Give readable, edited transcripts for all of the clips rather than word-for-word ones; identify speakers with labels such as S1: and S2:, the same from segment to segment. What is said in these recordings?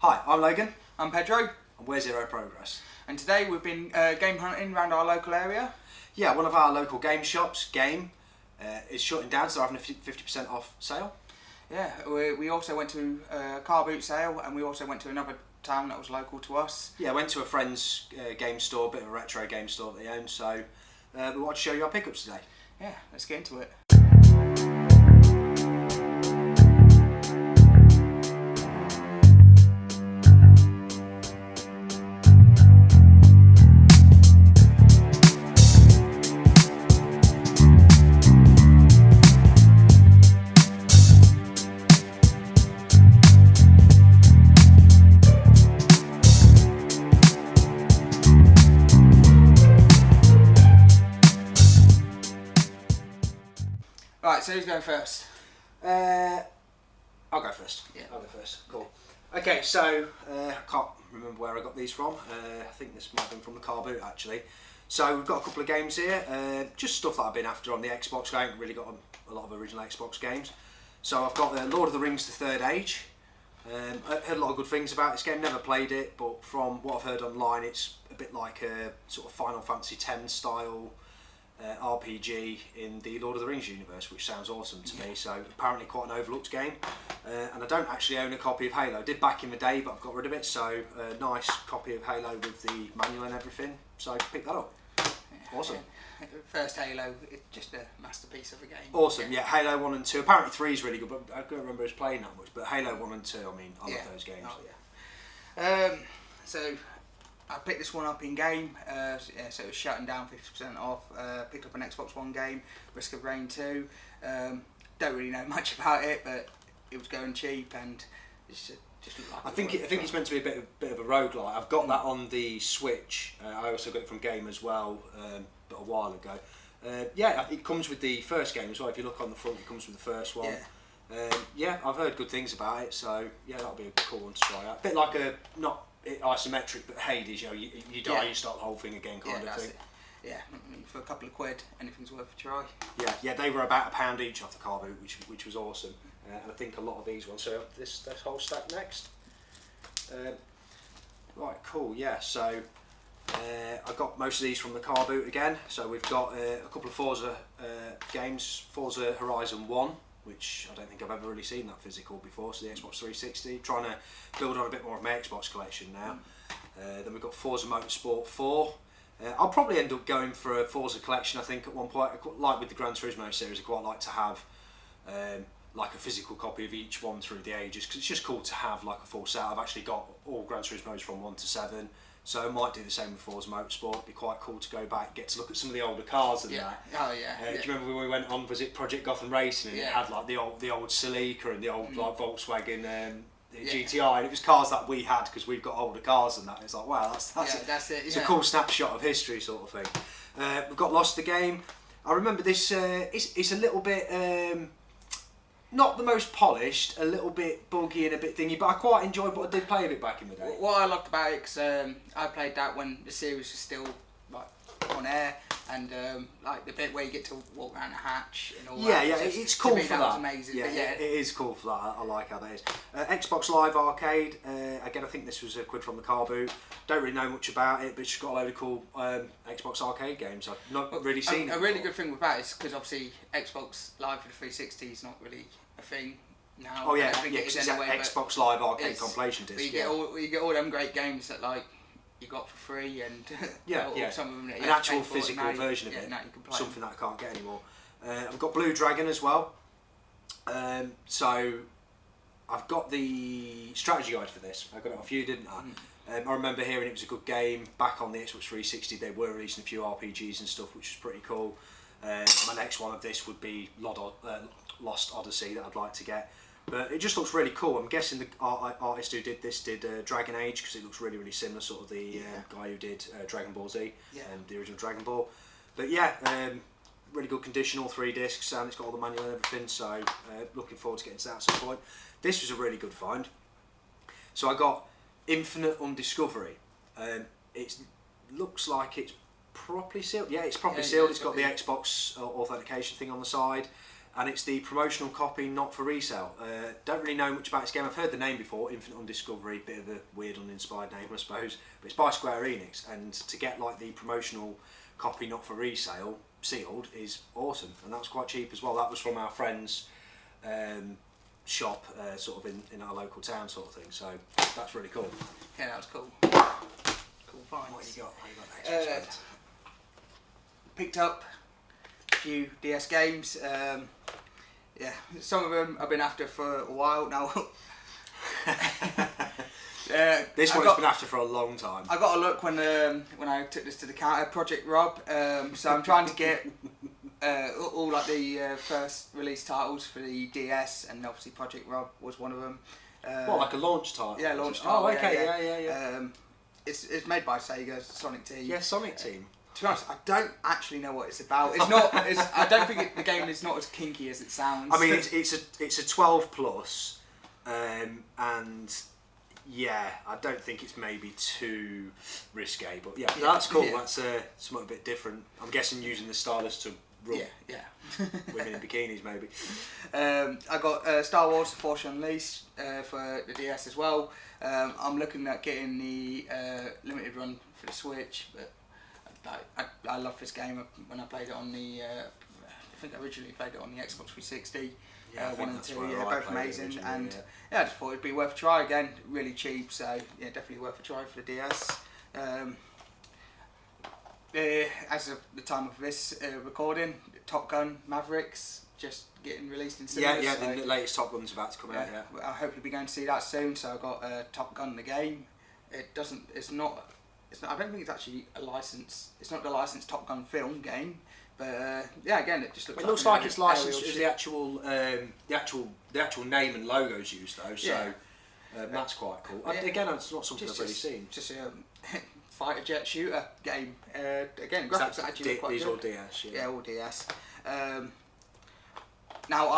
S1: Hi, I'm Logan.
S2: I'm Pedro,
S1: And we're Zero Progress.
S2: and today we've been game hunting around our local area.
S1: Yeah, one of our local game shops, Game, is shutting down, so they're having a 50% off sale.
S2: Yeah, we also went to a car boot sale, and we also went to another town that was local to us.
S1: Yeah, I went to a friend's game store, a bit of a retro game store that they own, so we want to show you our pickups today.
S2: Yeah, let's get into it. Right, so who's going first?
S1: I'll go first.
S2: Yeah.
S1: I'll go first. Cool. Okay, so I can't remember where I got these from. I think this might have been from the car boot actually. So we've got a couple of games here, just stuff that I've been after on the Xbox. I haven't really got a lot of original Xbox games. So I've got Lord of the Rings: The Third Age. I've heard a lot of good things about this game, never played it, but from what I've heard online it's a bit like a sort of Final Fantasy X style RPG in the Lord of the Rings universe, which sounds awesome to me. So apparently quite an overlooked game, and I don't actually own a copy of Halo. I did back in the day, but I've got rid of it, so a nice copy of Halo with the manual and everything, so pick that up. Awesome.
S2: Yeah. First Halo, it's just a masterpiece of a game.
S1: Awesome, yeah, Halo 1 and 2, apparently 3 is really good, but I don't remember us playing that much, but Halo 1 and 2, I mean, I love those games.
S2: Oh, yeah. So I picked this one up in game, so it was shutting down 50% off. Picked up an Xbox One game, Risk of Rain 2. Don't really know much about it, but it was going cheap, and it's just looked like
S1: I think it's meant to be a bit of a roguelike. I've got that on the Switch. I also got it from Game as well, but a while ago. Yeah, it comes with the first game as well. If you look on the front, it comes with the first one. Yeah, I've heard good things about it, so yeah, that'll be a cool one to try out. A bit like a not isometric, but Hades. You know, you die, you start the whole thing again, kind of thing.
S2: It. Yeah, I mean, for a couple of quid, anything's worth a try.
S1: Yeah, they were about £1 each off the car boot, which was awesome. And I think a lot of these ones. So this whole stack next. Right, cool. Yeah, so I got most of these from the car boot again. So we've got a couple of Forza games, Forza Horizon 1, which I don't think I've ever really seen that physical before. So the Xbox 360, trying to build on a bit more of my Xbox collection now. Then we've got Forza Motorsport 4. I'll probably end up going for a Forza collection. I think at one point, like with the Gran Turismo series, I quite like to have like a physical copy of each one through the ages, because it's just cool to have like a full set. I've actually got all Gran Turismos from 1 to 7, so I might do the same with Forza Motorsport. It'd be quite cool to go back, get to look at some of the older cars and that.
S2: Oh yeah.
S1: Do you remember when we went on, was it Project Gotham Racing, and it had like the old Celica and the old like Volkswagen GTI, and it was cars that we had because we've got older cars and that. It's like, wow, that's it. It's a cool snapshot of history sort of thing. We've got Lost the Game. I remember this. It's a little bit not the most polished, a little bit buggy and a bit thingy, but I quite enjoyed what I did play of it back in the day.
S2: What I loved about it, because I played that when the series was still like on air, and like the bit where you get to walk around the hatch and all that.
S1: Yeah, it's cool for that.
S2: Was amazing.
S1: Yeah,
S2: it
S1: is cool for that. I like how that is. Xbox Live Arcade. Again, I think this was a quid from the car boot. Don't really know much about it, but it's just got a load of cool Xbox Arcade games. I've not really seen it.
S2: A really good thing with that is because obviously Xbox Live for the 360 is not really a thing now.
S1: Oh yeah, because it's anyway, Xbox Live Arcade compilation disc.
S2: You get all them great games that like you got for free, and some of them
S1: an actual physical version of it.
S2: Now you can play
S1: something that I can't get anymore. I've got Blue Dragon as well. So I've got the strategy guide for this. I got it off you, didn't I? I remember hearing it was a good game back on the Xbox 360. They were releasing a few RPGs and stuff, which was pretty cool. My next one of this would be Lost Odyssey that I'd like to get. But it just looks really cool. I'm guessing the artist who did this did Dragon Age, because it looks really, really similar, sort of the guy who did Dragon Ball Z and the original Dragon Ball. But yeah, really good condition, all 3 discs, and it's got all the manual and everything, so looking forward to getting to that at some point. This was a really good find. So I got Infinite Undiscovery. It looks like it's properly sealed. Yeah, it's properly sealed. It's got the Xbox authentication thing on the side. and it's the promotional copy not for resale. Don't really know much about this game. I've heard the name before, Infinite Undiscovery, bit of a weird uninspired name I suppose, but it's by Square Enix, and to get like the promotional copy not for resale sealed is awesome, and that was quite cheap as well. That was from our friend's shop, sort of in our local town sort of thing, so that's really cool.
S2: Yeah, that was cool. Cool finds.
S1: What you got next?
S2: Picked up a few DS games. Yeah, some of them I've been after for a while now.
S1: This one's been after for a long time.
S2: I got a look when I took this to the counter, Project Rob. So I'm trying to get all like the first release titles for the DS, and obviously Project Rob was one of them.
S1: What, like a launch title?
S2: Yeah, launch title.
S1: Oh, okay, yeah.
S2: It's made by Sega, Sonic Team.
S1: Yeah, Sonic Team.
S2: To be honest, I don't actually know what it's about. It's not. I don't think the game is not as kinky as it sounds.
S1: I mean, it's a 12 plus, and yeah, I don't think it's maybe too risque, but yeah, that's cool. Yeah. That's something a bit different. I'm guessing using the stylus to rub women in bikinis, maybe.
S2: I got Star Wars: The Force Unleashed for the DS as well. I'm looking at getting the limited run for the Switch, but I love this game. When I played it on the, I think I originally played it on the Xbox 360.
S1: Yeah,
S2: 1 and 2,
S1: yeah,
S2: both amazing, and I just thought it'd be worth a try again. Really cheap, so yeah, definitely worth a try for the DS. As of the time of this recording, Top Gun Mavericks just getting released in cinemas.
S1: Yeah, so the latest Top Gun's about to come out. Yeah,
S2: I'll hopefully be going to see that soon. So I got Top Gun the game. It's not. I don't think it's actually a license. It's not the licensed Top Gun film game. But yeah, again, it just looks.
S1: It looks like it's licensed as the actual name and logos used though. So that's quite cool.
S2: Yeah.
S1: Again, it's not something I've really seen.
S2: Just a fighter jet shooter game. Again, graphics are actually quite good.
S1: These all DS.
S2: Yeah, all DS. Now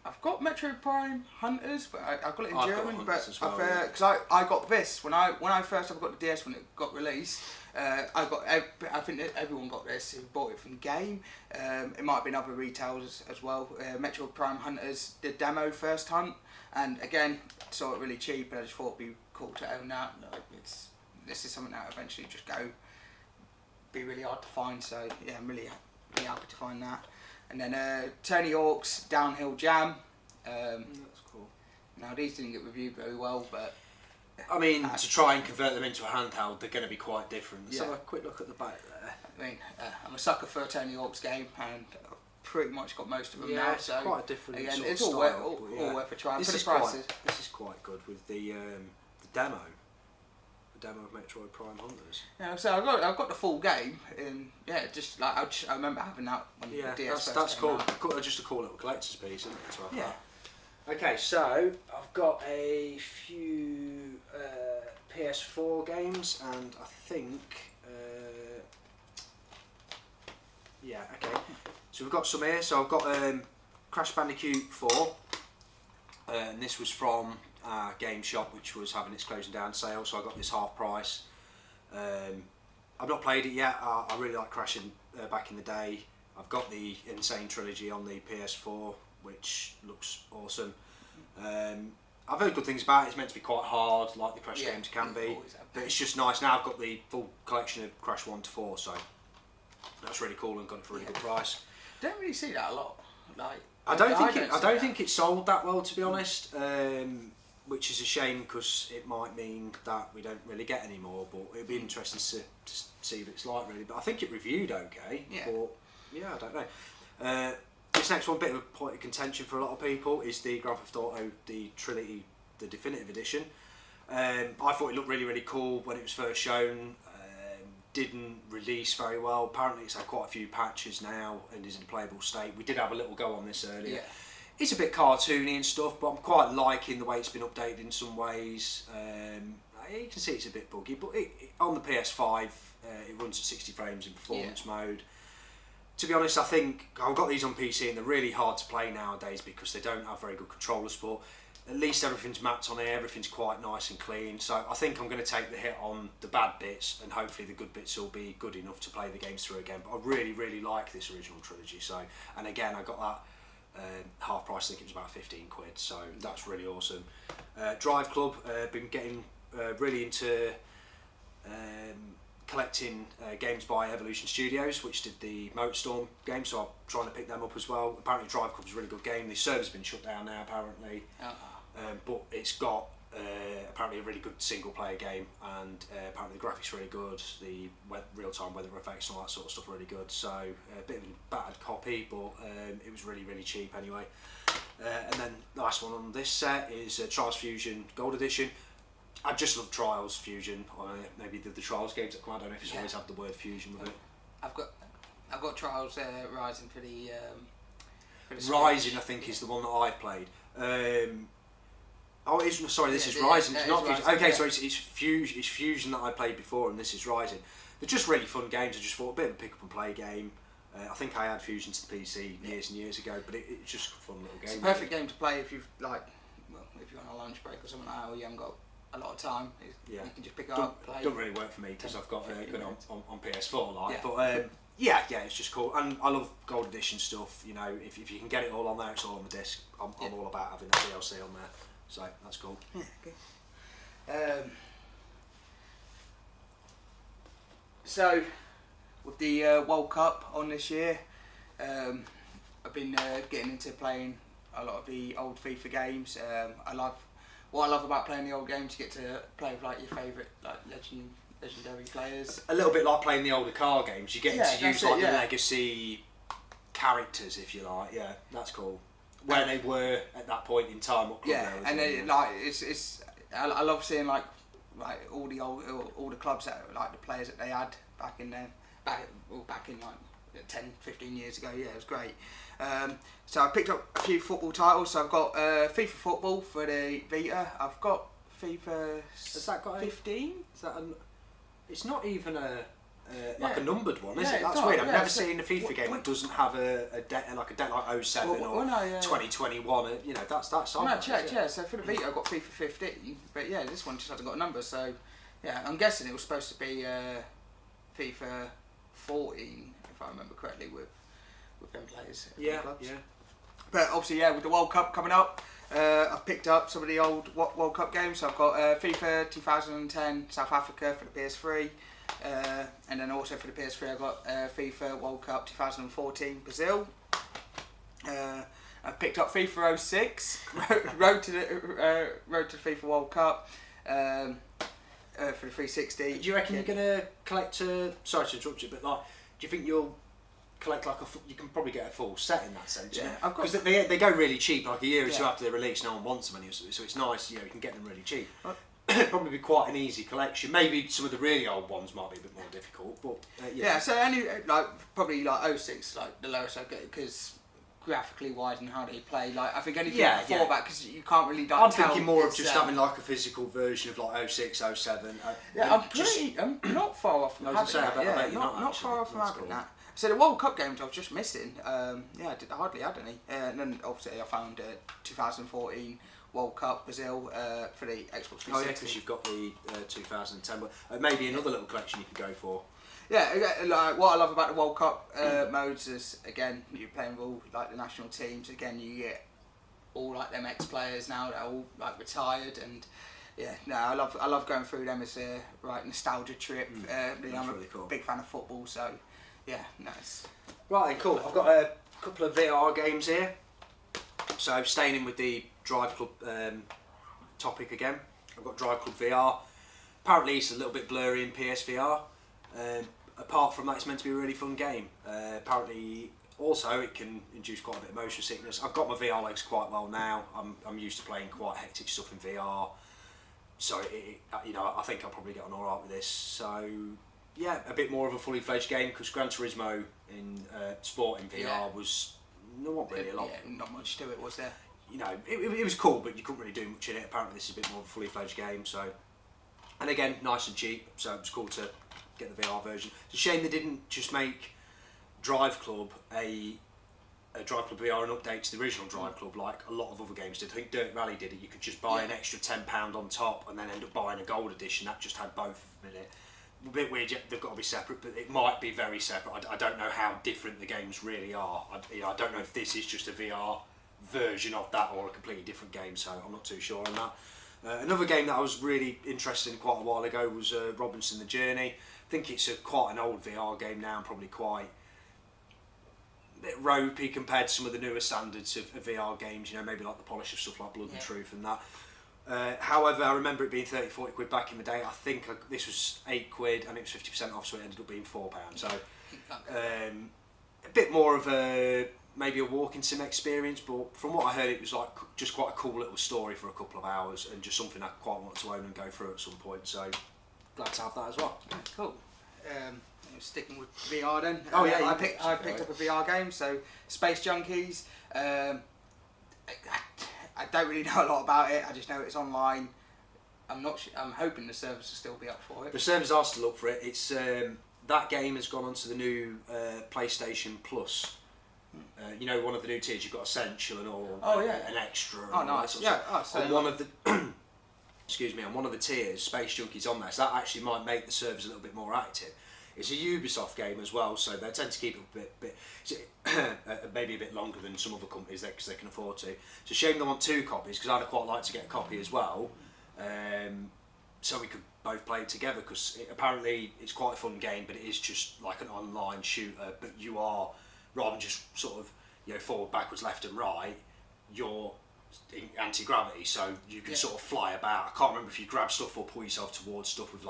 S2: I've got Metro Prime Hunters, but I've got it in German. But because I got this when I first ever got the DS when it got released. I think that everyone got this who bought it from the game. It might have been other retailers as well. Metro Prime Hunters did demo first hunt, and again saw it really cheap, and I just thought it'd be cool to own that. This is something that eventually just be really hard to find. So yeah, I'm really happy to find that. And then Tony Hawk's Downhill Jam.
S1: That's cool.
S2: Now these didn't get reviewed very well, but
S1: I mean, to try and convert them into a handheld, they're going to be quite different. Let's have a quick look at the back there.
S2: I mean, I'm a sucker for a Tony Hawk's game, and I've pretty much got most of them now.
S1: So quite a different
S2: again,
S1: sort
S2: it's
S1: of
S2: all
S1: style.
S2: All worth a try.
S1: This is quite good with the demo. The demo of Metroid Prime Hunters.
S2: Yeah, so I've got the full game, and yeah, just like I remember having that on the DS.
S1: That's cool. Just a cool little collector's piece, isn't it? Okay, so I've got a few PS4 games, and I think okay. So we've got some here. So I've got Crash Bandicoot 4, and this was from our game shop, which was having its closing down sale. So I got this half price. I've not played it yet. I really like crashing back in the day. I've got the Insane Trilogy on the PS4, which looks awesome. I've heard good things about it. It's meant to be quite hard, like the Crash games can be, but it's just nice. Now I've got the full collection of Crash 1 to 4, so that's really cool and got it for a really good price.
S2: Don't really see that a lot. Like
S1: I don't think it's sold that well, to be honest, which is a shame because it might mean that we don't really get any more. But it'd be interesting to see what it's like, really. But I think it reviewed okay.
S2: Yeah.
S1: But yeah, I don't know. This next one, bit of a point of contention for a lot of people, is the Grand Theft Auto, the Trilogy, the Definitive Edition. I thought it looked really, really cool when it was first shown. Didn't release very well. Apparently it's had quite a few patches now and is in a playable state. We did have a little go on this earlier.
S2: Yeah.
S1: It's a bit cartoony and stuff, but I'm quite liking the way it's been updated in some ways. You can see it's a bit buggy, but on the PS5 it runs at 60 frames in performance mode. To be honest, I think I've got these on PC and they're really hard to play nowadays because they don't have very good controller support. At least everything's mapped on here, everything's quite nice and clean. So I think I'm going to take the hit on the bad bits and hopefully the good bits will be good enough to play the games through again. But I really, really like this original trilogy. So, and again, I got that half price. I think it was about 15 quid. So that's really awesome. Drive Club, been getting really into collecting games by Evolution Studios, which did the Motorstorm game, so I'm trying to pick them up as well. Apparently Drive Club's a really good game. The server's been shut down now apparently, but it's got apparently a really good single player game, and apparently the graphics are really good, the real-time weather effects and all that sort of stuff are really good, so a bit of a battered copy, but it was really cheap anyway. And then the last one on this set is Trials Fusion Gold Edition. I just love Trials Fusion, or maybe the Trials games that come out. I don't know if it's always had the word fusion with it.
S2: I've got Trials Rising for the
S1: Rising, I think, is the one that I've played. Oh, it is, sorry, this is Rising, it's not Fusion.
S2: Rising,
S1: okay, so it's Fusion that I played before, and this is Rising. They're just really fun games. I just thought a bit of a pick up and play game. I think I had Fusion to the PC years and years ago, but it's just a fun little game.
S2: It's a perfect game to play if you've if you're on a lunch break or something like that, or you haven't got a lot of time. You can just pick it up, play.
S1: Don't really work for me because I've got it on PS4, but yeah, it's just cool, and I love Gold Edition stuff. You know, if you can get it all on there, it's all on the disc. I'm all about having the DLC on there, so that's cool.
S2: Yeah, good. So, with the World Cup on this year, I've been getting into playing a lot of the old FIFA games. What I love about playing the old games, you get to play with like your favourite legendary players.
S1: A little bit like playing the older car games. You get to use like the legacy characters, if you like. Yeah, that's cool. Where they were at that point in time. What club they were
S2: and then, like I love seeing like all the clubs that like the players that they had back in like 10, 15 years ago. Yeah, it was great. So I picked up a few football titles. So I've got FIFA Football for the Vita. I've got FIFA 15.
S1: Is that it's not even a numbered one, is it? That's
S2: not,
S1: weird. I've never seen a FIFA game that doesn't have a date like 07 or 2021. You know, that's
S2: When I checked, so for the Vita I got FIFA 15, but yeah, this one just hasn't got a number. So yeah, I'm guessing it was supposed to be FIFA 14, if I remember correctly, with them players.
S1: Yeah.
S2: But obviously, with the World Cup coming up, I've picked up some of the old World Cup games. So I've got FIFA 2010 South Africa for the PS3, and then also for the PS3 I've got FIFA World Cup 2014 Brazil. I've picked up FIFA 06, road to the FIFA World Cup for the 360.
S1: Do you reckon you're gonna collect? Sorry to interrupt you, but like, do you think you'll collect like you can probably get a full set in that sense?
S2: Yeah,
S1: because they go really cheap. Like a year or two after they're released, no one wants them, so it's nice. You know, you can get them really cheap. Probably be quite an easy collection. Maybe some of the really old ones might be a bit more difficult, but
S2: so only probably 06, like the lowest I get, because graphically wise and how they play, like I think anything before that, because you can't really
S1: I'm thinking more of just having like a physical version of like 06, 07.
S2: I'm not far off from having that. Not far off from having that. So the World Cup games I was just missing. I hardly had any. And then obviously I found 2014 World Cup Brazil for the Xbox 360.
S1: Oh yeah, because you've got the 2010. But maybe another little collection you could go for.
S2: Yeah, like what I love about the World Cup modes is, again, you're playing with all like the national teams. Again, you get all like them ex-players now that are all like retired, and I love going through them as a nostalgia trip. I'm
S1: really cool.
S2: A big fan of football, so yeah, nice.
S1: Right then, cool. I've got a couple of VR games here. So staying in with the Drive Club topic again, I've got Drive Club VR. Apparently it's a little bit blurry in PSVR. Apart from that, it's meant to be a really fun game. Apparently, also it can induce quite a bit of motion sickness. I've got my VR legs quite well now. I'm used to playing quite hectic stuff in VR, so I think I'll probably get on alright with this. So yeah, a bit more of a fully fledged game, because Gran Turismo in sport in VR was not really a lot.
S2: Yeah, not much to it, was there?
S1: You know, it was cool, but you couldn't really do much in it. Apparently, this is a bit more of a fully fledged game. So, and again, nice and cheap. So it was cool to get the VR version. It's a shame they didn't just make Drive Club a Drive Club VR an update to the original Drive Club, like a lot of other games did. I think Dirt Rally did it. You could just buy an extra £10 on top and then end up buying a gold edition that just had both in it. a bit weird. They've got to be separate, but it might be very separate. I don't know how different the games really are. I don't know if this is just a VR version of that or a completely different game, so I'm not too sure on that. Another game that I was really interested in quite a while ago was Robinson the Journey. I think it's quite an old VR game now, and probably quite a bit ropey compared to some of the newer standards of VR games, you know, maybe like the polish of stuff like Blood and Truth and that. However, I remember it being 30-40 quid back in the day. I think this was 8 quid and it was 50% off, so it ended up being £4. So a bit more of maybe a walking sim experience, but from what I heard, it was like just quite a cool little story for a couple of hours and just something I quite wanted to own and go through at some point. So glad to have that as well.
S2: Cool. Sticking with VR then.
S1: Oh yeah,
S2: I picked up a VR game. So Space Junkies. I don't really know a lot about it. I just know it's online. I'm hoping the servers will still be up for it.
S1: The servers are still up for it. It's that game has gone onto the new PlayStation Plus. You know, one of the new tiers. You've got Essential and all. An extra. And
S2: oh nice. Yeah.
S1: On one of the excuse me, on one of the tiers, Space Junkies on there. So that actually might make the servers a little bit more active. It's a Ubisoft game as well, so they tend to keep it a bit maybe a bit longer than some other companies because they can afford to. It's a shame they want 2 copies because I'd quite like to get a copy as well, so we could both play it together. Because apparently it's quite a fun game, but it is just like an online shooter. But you are, rather than just sort of forward, backwards, left and right, you're anti-gravity, so you can sort of fly about. I can't remember if you grab stuff or pull yourself towards stuff with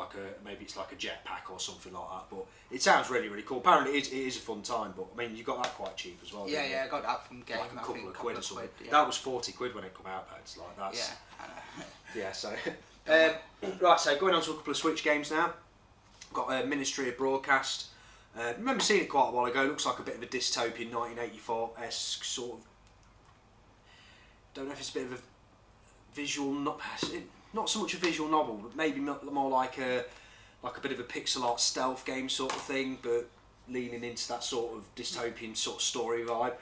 S1: maybe it's like a jetpack or something like that, but it sounds really, really cool. Apparently it is a fun time, but I mean, you got that quite cheap as well.
S2: Yeah, I got that from Game.
S1: Like a couple of quid or something.
S2: Yeah.
S1: That was 40 quid when it came out, Peds. Like that's yeah. So right, so going on to a couple of Switch games now. Got Ministry of Broadcast. Remember seeing it quite a while ago. Looks like a bit of a dystopian 1984-esque sort of. Don't know if it's a bit of a visual, not so much a visual novel, but maybe more like a bit of a pixel art stealth game sort of thing, but leaning into that sort of dystopian sort of story vibe.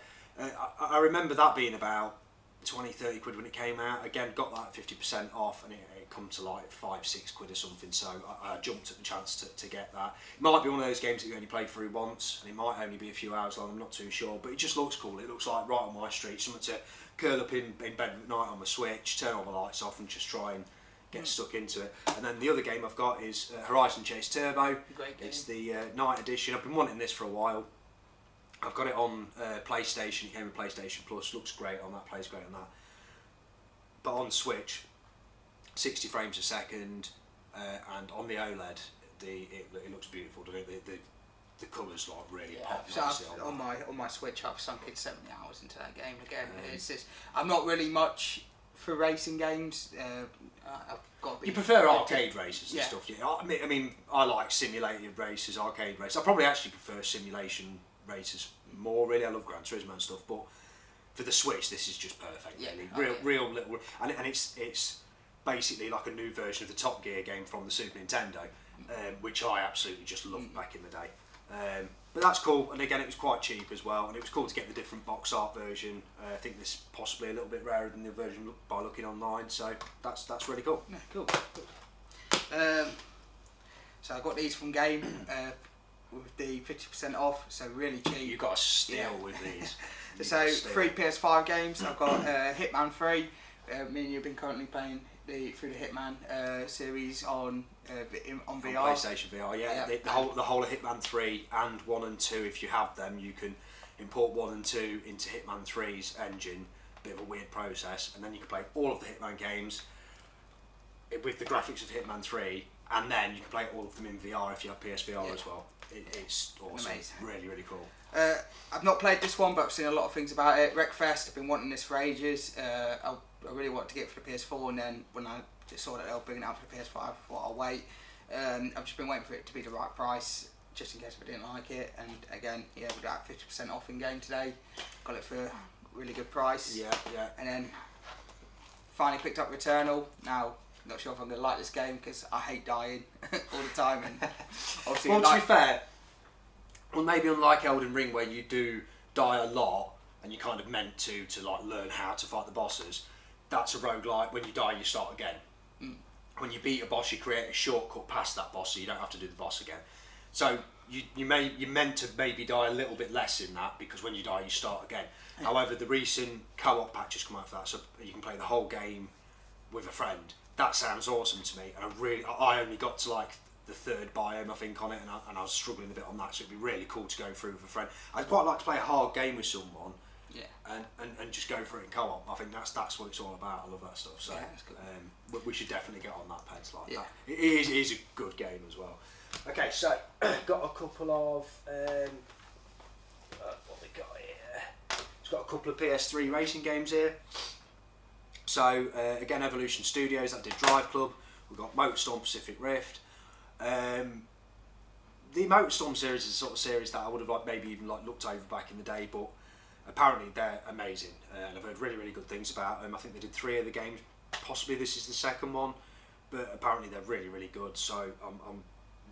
S1: I remember that being about 20-30 quid when it came out. Again, got that 50% off, and it come to like 5-6 quid or something. So I jumped at the chance to get that. It might be one of those games that you only played through once, and it might only be a few hours long. I'm not too sure, but it just looks cool. It looks like right on my street, something to curl up in bed at night on my Switch, turn all the lights off, and just try and get stuck into it. And then the other game I've got is Horizon Chase Turbo.
S2: Great game.
S1: It's the night edition. I've been wanting this for a while. I've got it on PlayStation. It came with PlayStation Plus. Looks great on that. Plays great on that. But on Switch, 60 frames a second, and on the OLED, it looks beautiful. Doesn't it? The colours like really pop.
S2: So on my Switch, I've sunk in 70 hours into that game again. It's just, I'm not really much for racing games. I've got to be.
S1: You prefer arcade races and stuff, yeah? I mean, I like simulated races, arcade races. I probably actually prefer simulation races more. Really, I love Gran Turismo and stuff, but for the Switch, this is just perfect. Really, real little, and it's basically like a new version of the Top Gear game from the Super Nintendo, which I absolutely just loved back in the day. But that's cool, and again, it was quite cheap as well, and it was cool to get the different box art version. I think this possibly a little bit rarer than the version by looking online, so that's really cool.
S2: Yeah, cool. So I got these from Game with the 50% off, so really cheap.
S1: You got to steal with these.
S2: So 3 PS5 games. I've got Hitman 3. Me and you've been currently playing through the Hitman series on VR.
S1: On PlayStation VR, yeah. The whole of Hitman 3 and 1 and 2, if you have them, you can import 1 and 2 into Hitman 3's engine. Bit of a weird process, and then you can play all of the Hitman games with the graphics of Hitman 3, and then you can play all of them in VR if you have PSVR as well. It's awesome. Amazing. Really, really cool.
S2: I've not played this one, but I've seen a lot of things about it. Wreckfest, I've been wanting this for ages. I really wanted to get it for the PS4, and then when I just saw that they were bringing it out for the PS5, I thought I'll wait. I've just been waiting for it to be the right price, just in case I didn't like it. And again, we got 50% off in game today. Got it for a really good price.
S1: Yeah.
S2: And then finally picked up Returnal. Now, not sure if I'm going to like this game because I hate dying all the time. And obviously,
S1: well, to be fair, maybe unlike Elden Ring, where you do die a lot and you're kind of meant to like learn how to fight the bosses, that's a roguelike. When you die, you start again. when you beat a boss, you create a shortcut past that boss, so you don't have to do the boss again. So you're meant to maybe die a little bit less in that, because when you die, you start again. Yeah. However, the recent co-op patch has come out for that, so you can play the whole game with a friend. That sounds awesome to me, and I only got to like the third biome, I think, on it, and I was struggling a bit on that, so it'd be really cool to go through with a friend. I'd quite like to play a hard game with someone, and just go through it in co-op. I think that's what it's all about. I love that stuff. So that's cool. We should definitely get on that, Peds, like that. It is a good game as well. Okay, so got a couple of what we got here. It's got a couple of PS3 racing games here. So again, Evolution Studios, that did Drive Club. We've got MotorStorm Pacific Rift. The MotorStorm series is the sort of series that I would have maybe even looked over back in the day, but apparently they're amazing, and I've heard really, really good things about them. I think they did 3 of the games, possibly this is the second one, but apparently they're really, really good, so I'm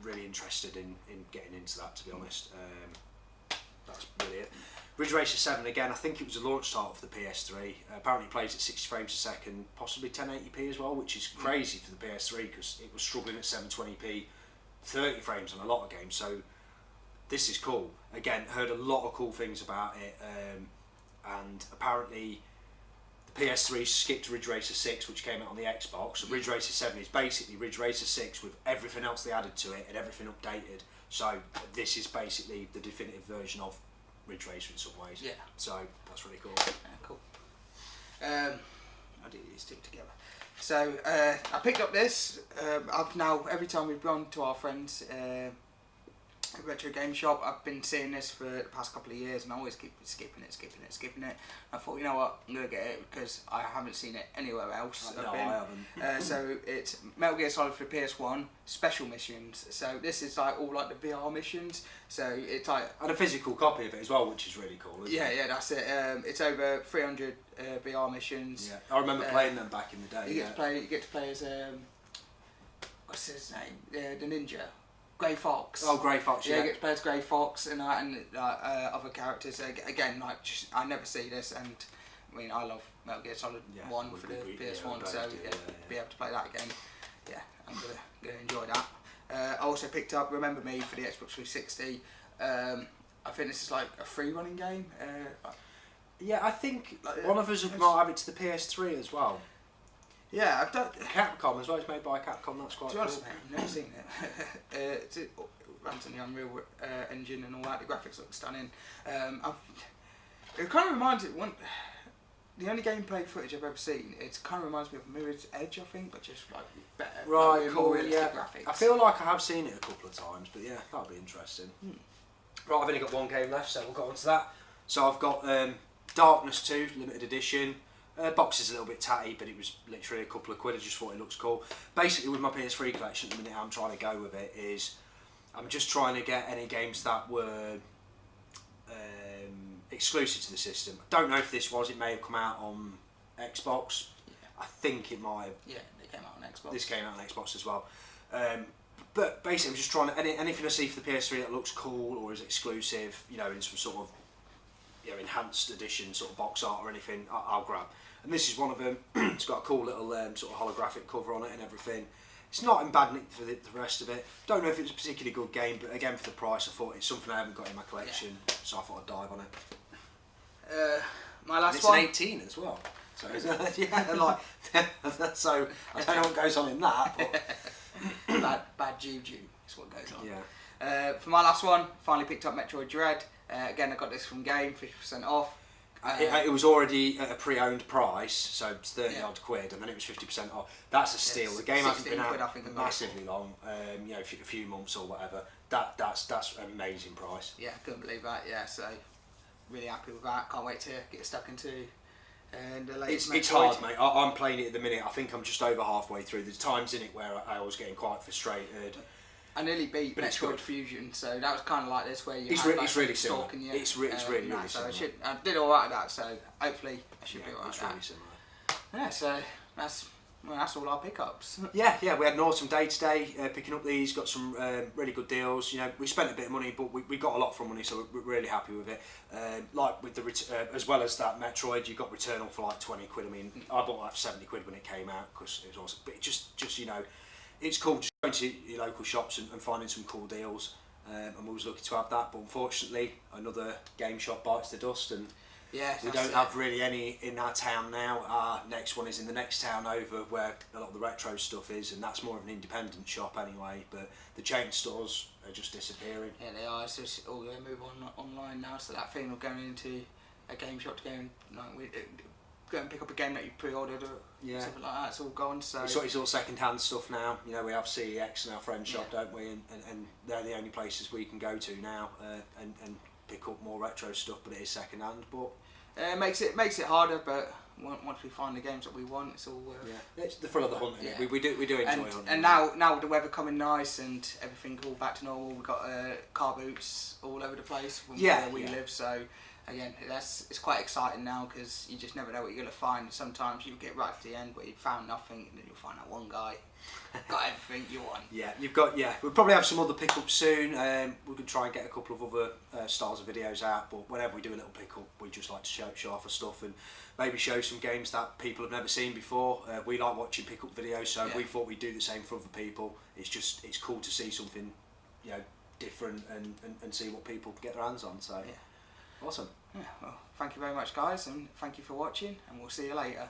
S1: really interested in getting into that, to be honest. That's really it. Ridge Racer 7, again, I think it was a launch title for the PS3. Apparently it plays at 60 frames a second, possibly 1080p as well, which is crazy for the PS3 because it was struggling at 720p, 30 frames on a lot of games, so this is cool. Again, heard a lot of cool things about it, and apparently the PS3 skipped Ridge Racer 6, which came out on the Xbox, so Ridge Racer 7 is basically Ridge Racer 6 with everything else they added to it and everything updated, so this is basically the definitive version of Ridge Racer in some ways. Yeah. So that's really cool.
S2: Yeah, cool. I'll do these two together. So I picked up this. I've now, every time we've gone to our friends retro game shop, I've been seeing this for the past couple of years, and I always keep skipping it. I thought, you know what, I'm gonna get it because I haven't seen it anywhere else.
S1: No, I haven't.
S2: So it's Metal Gear Solid for PS1 special missions. So this is like all like the VR missions. So it's like,
S1: and a physical copy of it as well, which is really cool. Isn't it?
S2: Yeah, that's it. It's over 300 VR missions.
S1: Yeah, I remember playing them back in the day.
S2: You get to play as what's his name? The ninja. Grey Fox.
S1: Oh, Grey Fox, yeah.
S2: You get to play as Grey Fox and other characters. Again, like, just, I never see this, and I mean, I love Metal Gear Solid 1 for the PS1, so be able to play that again, I'm gonna enjoy that. I also picked up Remember Me for the Xbox 360. I think this is like a free running game.
S1: Yeah, I think one of us might have it to the PS3 as well.
S2: Yeah, I've done
S1: Capcom as well. It's made by Capcom. That's quite cool.
S2: To be honest, mate, I've never seen it. It runs on the Unreal Engine and all that. The graphics look stunning. It kind of reminds it. The only gameplay footage I've ever seen, it kind of reminds me of Mirror's Edge, I think, but just like better.
S1: Right,
S2: like,
S1: cool.
S2: More realistic graphics.
S1: I feel like I have seen it a couple of times, but yeah, that'll be interesting. Right, I've only got one game left, so we'll go on to that. So I've got Darkness 2 limited edition. Box is a little bit tatty, but it was literally a couple of quid. I just thought it looks cool. Basically, with my PS3 collection at the minute, I'm trying to go with it is I'm just trying to get any games that were exclusive to the system. I don't know if this was. It may have come out on Xbox. Yeah. I think it might have.
S2: Yeah, it came out on Xbox.
S1: This came out on Xbox as well. But basically, I'm just trying to anything I see for the PS3 that looks cool or is exclusive, you know, in some sort of enhanced edition sort of box art or anything, I'll grab. And this is one of them. It's got a cool little sort of holographic cover on it and everything. It's not in bad nick for the rest of it. Don't know if it's a particularly good game, but again, for the price, I thought it's something I haven't got in my collection, so I thought I'd dive on it.
S2: My last
S1: and
S2: one.
S1: It's an 18 as well. So yeah, like so I don't know what goes on in that. But
S2: bad juju is what goes on.
S1: Yeah.
S2: For my last one, finally picked up Metroid Dread. Again, I got this from Game, 50% off.
S1: It was already at a pre-owned price, so it's 30 odd quid, and then it was 50% off. That's a steal. The game hasn't been out massively long, a few months or whatever. That's an amazing price.
S2: Yeah, couldn't believe that. Yeah, so really happy with that. Can't wait to get stuck into. And the latest
S1: it's hard, mate. I'm playing it at the minute. I think I'm just over halfway through. There's times in it where I was getting quite frustrated.
S2: I nearly beat Metroid Fusion, so that was kind of like this where you
S1: it's really similar.
S2: You.
S1: It's really similar.
S2: So I did all right at that, so hopefully I should be all right
S1: it's
S2: at
S1: really
S2: that.
S1: similar.
S2: Yeah, so that's all our pickups.
S1: Yeah, we had an awesome day today picking up these, got some really good deals. You know, we spent a bit of money, but we got a lot from money, so we're really happy with it. Like with the as well as that Metroid, you got Returnal for like 20 quid. I mean, I bought that for 70 quid when it came out because it was awesome. But it just it's cool just going to your local shops and finding some cool deals. I'm always lucky to have that, but unfortunately another game shop bites the dust, and
S2: Yeah,
S1: we don't have really any in our town now. Our next one is in the next town over, where a lot of the retro stuff is, and that's more of an independent shop anyway. But the chain stores are just disappearing.
S2: Yeah, they are. It's just all going to move on online now. So that thing of going into a game shop to go and go and pick up a game that you pre-ordered or something like that, it's all gone. So
S1: it's all second-hand stuff now. You know, we have CEX in our friend's shop, don't we? And they're the only places we can go to now and pick up more retro stuff, but it is second-hand. But
S2: it makes it harder, but once we find the games that we want, it's all
S1: it's the thrill of the hunt. Yeah. We do enjoy hunting.
S2: And now with the weather coming nice and everything all back to normal, we've got car boots all over the place from where we live. So again, it's quite exciting now, because you just never know what you're going to find. Sometimes you get right to the end, but you found nothing, and then you'll find that one guy got everything you want.
S1: We'll probably have some other pickups soon. We could try and get a couple of other styles of videos out, but whenever we do a little pickup, we just like to show off our stuff and maybe show some games that people have never seen before. We like watching pickup videos, so we thought we'd do the same for other people. It's cool to see something, different and see what people get their hands on. So awesome.
S2: Yeah, well, thank you very much, guys, and thank you for watching, and we'll see you later.